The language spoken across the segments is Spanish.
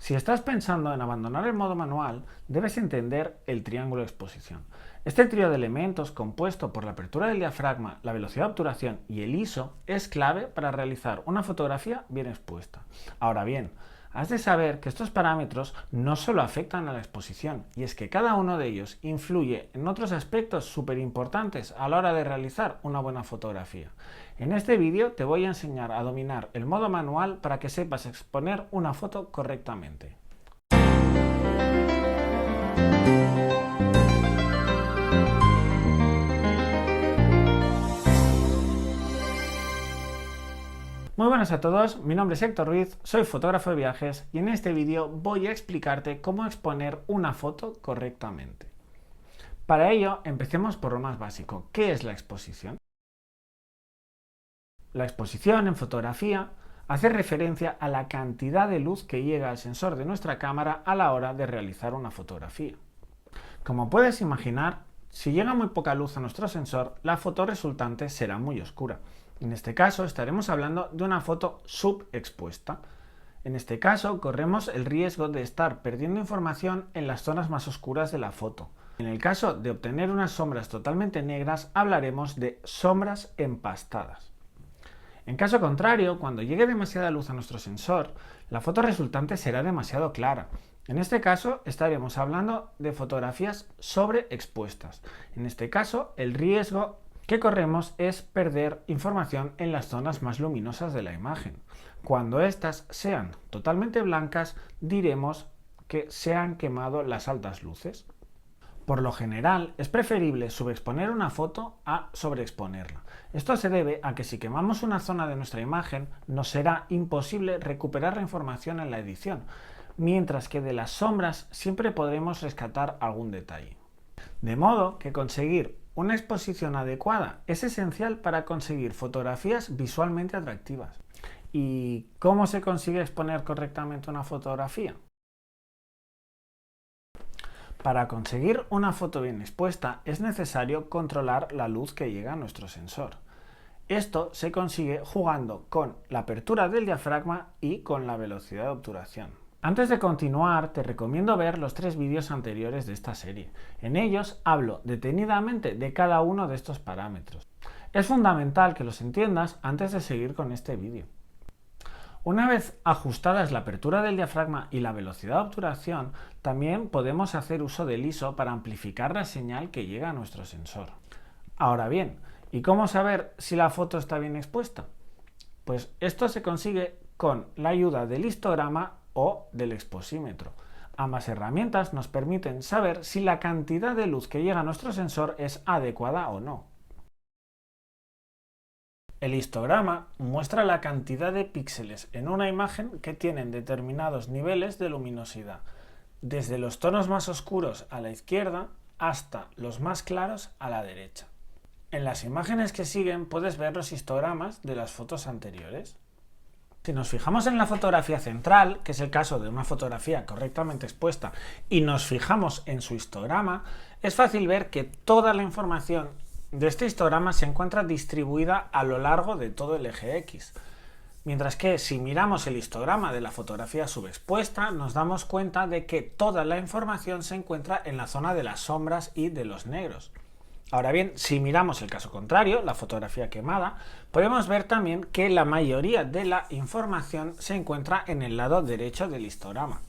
Si estás pensando en abandonar el modo manual, debes entender el triángulo de exposición. Este trío de elementos compuesto por la apertura del diafragma, la velocidad de obturación y el ISO es clave para realizar una fotografía bien expuesta. Ahora bien, has de saber que estos parámetros no solo afectan a la exposición, y es que cada uno de ellos influye en otros aspectos súper importantes a la hora de realizar una buena fotografía. En este vídeo te voy a enseñar a dominar el modo manual para que sepas exponer una foto correctamente. Muy buenas a todos, mi nombre es Héctor Ruiz, soy fotógrafo de viajes y en este vídeo voy a explicarte cómo exponer una foto correctamente. Para ello, empecemos por lo más básico. ¿Qué es la exposición? La exposición en fotografía hace referencia a la cantidad de luz que llega al sensor de nuestra cámara a la hora de realizar una fotografía. Como puedes imaginar, si llega muy poca luz a nuestro sensor, la foto resultante será muy oscura. En este caso estaremos hablando de una foto subexpuesta. En este caso corremos el riesgo de estar perdiendo información en las zonas más oscuras de la foto. En el caso de obtener unas sombras totalmente negras, hablaremos de sombras empastadas. En caso contrario, cuando llegue demasiada luz a nuestro sensor, la foto resultante será demasiado clara. En este caso estaremos hablando de fotografías sobreexpuestas. En este caso, el riesgo que corremos es perder información en las zonas más luminosas de la imagen. Cuando éstas sean totalmente blancas, diremos que se han quemado las altas luces. Por lo general, es preferible subexponer una foto a sobreexponerla. Esto se debe a que si quemamos una zona de nuestra imagen, nos será imposible recuperar la información en la edición, mientras que de las sombras siempre podremos rescatar algún detalle. De modo que conseguir una exposición adecuada es esencial para conseguir fotografías visualmente atractivas. ¿Y cómo se consigue exponer correctamente una fotografía? Para conseguir una foto bien expuesta es necesario controlar la luz que llega a nuestro sensor. Esto se consigue jugando con la apertura del diafragma y con la velocidad de obturación. Antes de continuar, te recomiendo ver los 3 vídeos anteriores de esta serie. En ellos hablo detenidamente de cada uno de estos parámetros. Es fundamental que los entiendas antes de seguir con este vídeo. Una vez ajustadas la apertura del diafragma y la velocidad de obturación, también podemos hacer uso del ISO para amplificar la señal que llega a nuestro sensor. Ahora bien, ¿y cómo saber si la foto está bien expuesta? Pues esto se consigue con la ayuda del histograma o del exposímetro. Ambas herramientas nos permiten saber si la cantidad de luz que llega a nuestro sensor es adecuada o no. El histograma muestra la cantidad de píxeles en una imagen que tienen determinados niveles de luminosidad, desde los tonos más oscuros a la izquierda hasta los más claros a la derecha. En las imágenes que siguen puedes ver los histogramas de las fotos anteriores. Si nos fijamos en la fotografía central, que es el caso de una fotografía correctamente expuesta, y nos fijamos en su histograma, es fácil ver que toda la información de este histograma se encuentra distribuida a lo largo de todo el eje X. Mientras que si miramos el histograma de la fotografía subexpuesta, nos damos cuenta de que toda la información se encuentra en la zona de las sombras y de los negros. Ahora bien, si miramos el caso contrario, la fotografía quemada, podemos ver también que la mayoría de la información se encuentra en el lado derecho del histograma.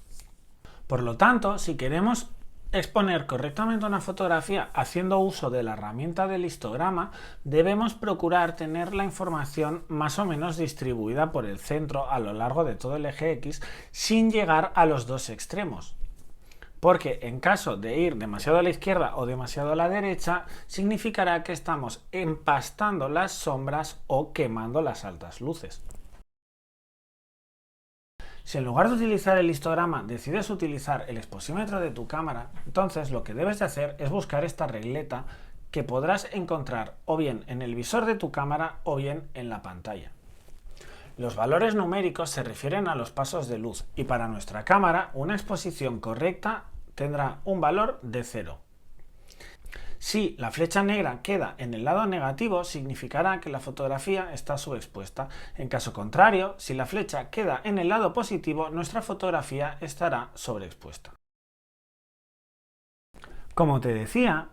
Por lo tanto, si queremos exponer correctamente una fotografía haciendo uso de la herramienta del histograma, debemos procurar tener la información más o menos distribuida por el centro a lo largo de todo el eje X sin llegar a los dos extremos. Porque en caso de ir demasiado a la izquierda o demasiado a la derecha, significará que estamos empastando las sombras o quemando las altas luces. Si en lugar de utilizar el histograma decides utilizar el exposímetro de tu cámara, entonces lo que debes de hacer es buscar esta regleta que podrás encontrar o bien en el visor de tu cámara o bien en la pantalla. Los valores numéricos se refieren a los pasos de luz y para nuestra cámara una exposición correcta tendrá un valor de 0. Si la flecha negra queda en el lado negativo, significará que la fotografía está subexpuesta. En caso contrario, si la flecha queda en el lado positivo, nuestra fotografía estará sobreexpuesta. Como te decía,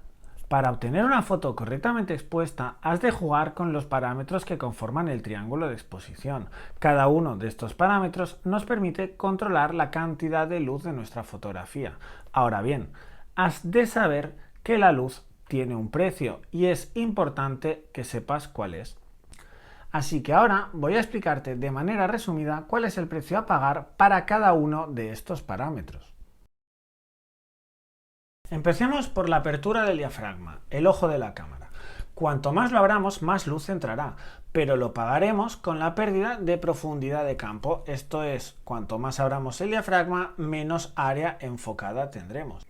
para obtener una foto correctamente expuesta, has de jugar con los parámetros que conforman el triángulo de exposición. Cada uno de estos parámetros nos permite controlar la cantidad de luz de nuestra fotografía. Ahora bien, has de saber que la luz tiene un precio y es importante que sepas cuál es. Así que ahora voy a explicarte de manera resumida cuál es el precio a pagar para cada uno de estos parámetros. Empecemos por la apertura del diafragma, el ojo de la cámara. Cuanto más lo abramos, más luz entrará, pero lo pagaremos con la pérdida de profundidad de campo, esto es, cuanto más abramos el diafragma, menos área enfocada tendremos.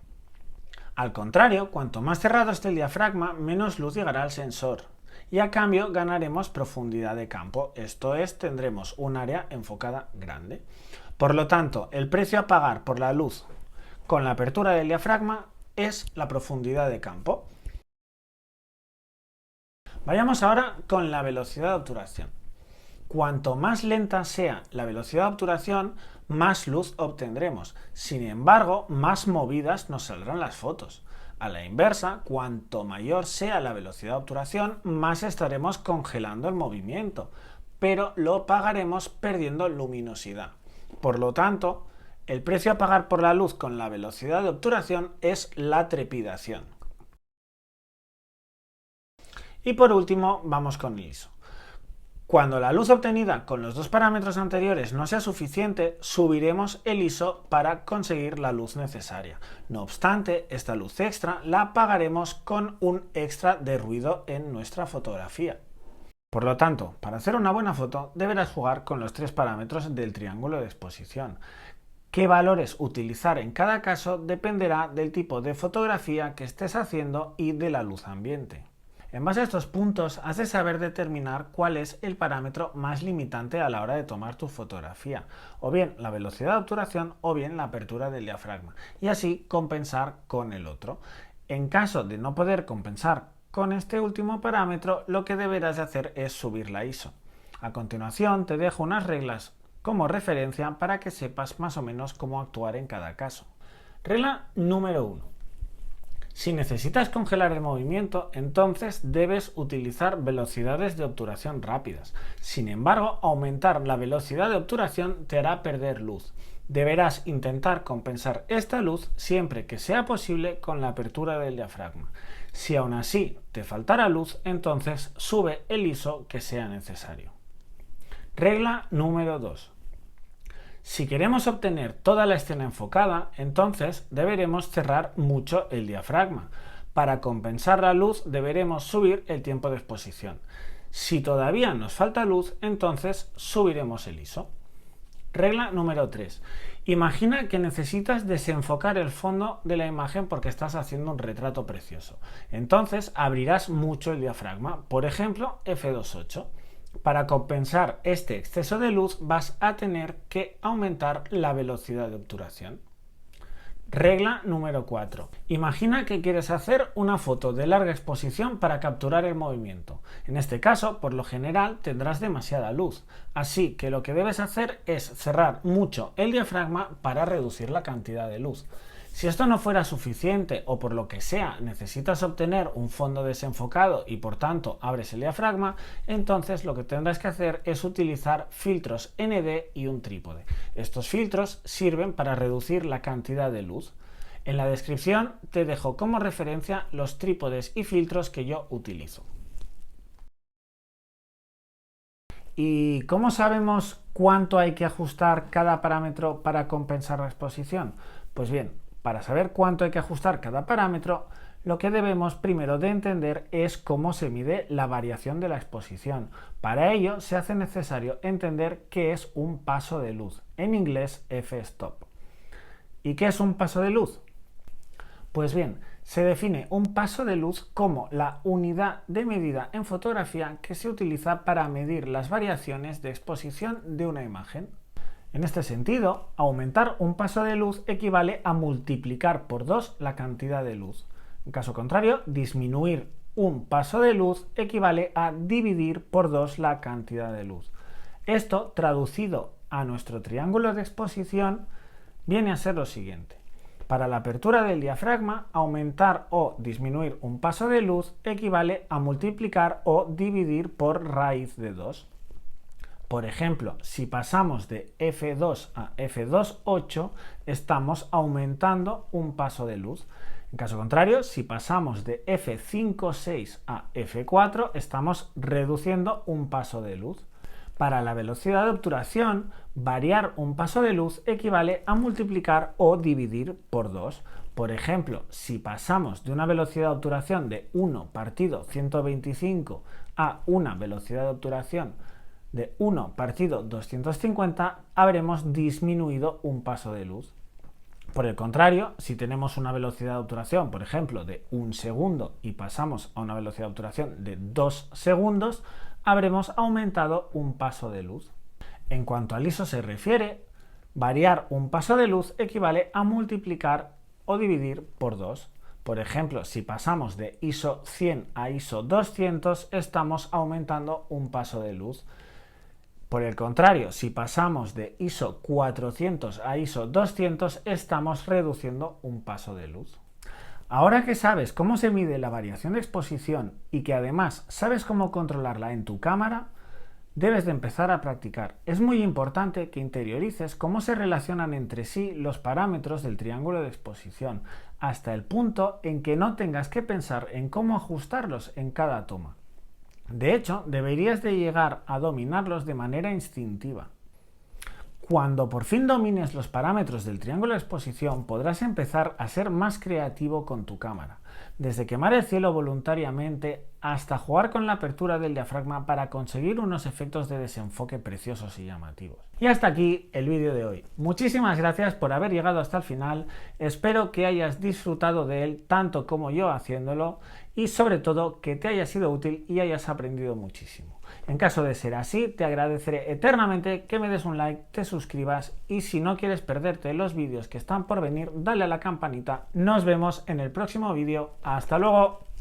Al contrario, cuanto más cerrado esté el diafragma, menos luz llegará al sensor, y a cambio ganaremos profundidad de campo, esto es, tendremos un área enfocada grande. Por lo tanto, el precio a pagar por la luz con la apertura del diafragma es la profundidad de campo. Vayamos ahora con la velocidad de obturación. Cuanto más lenta sea la velocidad de obturación, más luz obtendremos. Sin embargo, más movidas nos saldrán las fotos. A la inversa, cuanto mayor sea la velocidad de obturación, más estaremos congelando el movimiento, pero lo pagaremos perdiendo luminosidad. Por lo tanto, el precio a pagar por la luz con la velocidad de obturación es la trepidación. Y por último, vamos con el ISO. Cuando la luz obtenida con los dos parámetros anteriores no sea suficiente, subiremos el ISO para conseguir la luz necesaria. No obstante, esta luz extra la pagaremos con un extra de ruido en nuestra fotografía. Por lo tanto, para hacer una buena foto deberás jugar con los tres parámetros del triángulo de exposición. Qué valores utilizar en cada caso dependerá del tipo de fotografía que estés haciendo y de la luz ambiente. En base a estos puntos has de saber determinar cuál es el parámetro más limitante a la hora de tomar tu fotografía, o bien la velocidad de obturación o bien la apertura del diafragma, y así compensar con el otro. En caso de no poder compensar con este último parámetro, lo que deberás de hacer es subir la ISO. A continuación te dejo unas reglas como referencia para que sepas más o menos cómo actuar en cada caso. Regla número 1. Si necesitas congelar el movimiento, entonces debes utilizar velocidades de obturación rápidas. Sin embargo, aumentar la velocidad de obturación te hará perder luz. Deberás intentar compensar esta luz siempre que sea posible con la apertura del diafragma. Si aún así te faltará luz, entonces sube el ISO que sea necesario. Regla número 2. Si queremos obtener toda la escena enfocada, entonces deberemos cerrar mucho el diafragma. Para compensar la luz deberemos subir el tiempo de exposición. Si todavía nos falta luz, entonces subiremos el ISO. Regla número 3. Imagina que necesitas desenfocar el fondo de la imagen porque estás haciendo un retrato precioso. Entonces abrirás mucho el diafragma, por ejemplo f2.8. Para compensar este exceso de luz vas a tener que aumentar la velocidad de obturación. Regla número 4. Imagina que quieres hacer una foto de larga exposición para capturar el movimiento. En este caso, por lo general, tendrás demasiada luz. Así que lo que debes hacer es cerrar mucho el diafragma para reducir la cantidad de luz. Si esto no fuera suficiente o por lo que sea necesitas obtener un fondo desenfocado y por tanto abres el diafragma, entonces lo que tendrás que hacer es utilizar filtros ND y un trípode. Estos filtros sirven para reducir la cantidad de luz. En la descripción te dejo como referencia los trípodes y filtros que yo utilizo. ¿Y cómo sabemos cuánto hay que ajustar cada parámetro para compensar la exposición? Pues bien, para saber cuánto hay que ajustar cada parámetro, lo que debemos primero de entender es cómo se mide la variación de la exposición. Para ello se hace necesario entender qué es un paso de luz, en inglés f-stop. ¿Y qué es un paso de luz? Pues bien, se define un paso de luz como la unidad de medida en fotografía que se utiliza para medir las variaciones de exposición de una imagen. En este sentido, aumentar un paso de luz equivale a multiplicar por 2 la cantidad de luz. En caso contrario, disminuir un paso de luz equivale a dividir por 2 la cantidad de luz. Esto, traducido a nuestro triángulo de exposición, viene a ser lo siguiente. Para la apertura del diafragma, aumentar o disminuir un paso de luz equivale a multiplicar o dividir por raíz de 2. Por ejemplo, si pasamos de f2 a f2,8, estamos aumentando un paso de luz. En caso contrario, si pasamos de f5,6 a f4, estamos reduciendo un paso de luz. Para la velocidad de obturación, variar un paso de luz equivale a multiplicar o dividir por 2. Por ejemplo, si pasamos de una velocidad de obturación de 1 partido 125 a una velocidad de obturación de 1 partido 250, habremos disminuido un paso de luz. Por el contrario, si tenemos una velocidad de obturación, por ejemplo, de 1 segundo y pasamos a una velocidad de obturación de 2 segundos, habremos aumentado un paso de luz. En cuanto al ISO se refiere, variar un paso de luz equivale a multiplicar o dividir por 2. Por ejemplo, si pasamos de ISO 100 a ISO 200, estamos aumentando un paso de luz. Por el contrario, si pasamos de ISO 400 a ISO 200, estamos reduciendo un paso de luz. Ahora que sabes cómo se mide la variación de exposición y que además sabes cómo controlarla en tu cámara, debes de empezar a practicar. Es muy importante que interiorices cómo se relacionan entre sí los parámetros del triángulo de exposición, hasta el punto en que no tengas que pensar en cómo ajustarlos en cada toma. De hecho, deberías de llegar a dominarlos de manera instintiva. Cuando por fin domines los parámetros del triángulo de exposición, podrás empezar a ser más creativo con tu cámara, desde quemar el cielo voluntariamente hasta jugar con la apertura del diafragma para conseguir unos efectos de desenfoque preciosos y llamativos. Y hasta aquí el vídeo de hoy. Muchísimas gracias por haber llegado hasta el final, espero que hayas disfrutado de él tanto como yo haciéndolo y sobre todo que te haya sido útil y hayas aprendido muchísimo. En caso de ser así, te agradeceré eternamente que me des un like, te suscribas y si no quieres perderte los vídeos que están por venir, dale a la campanita. Nos vemos en el próximo vídeo. ¡Hasta luego!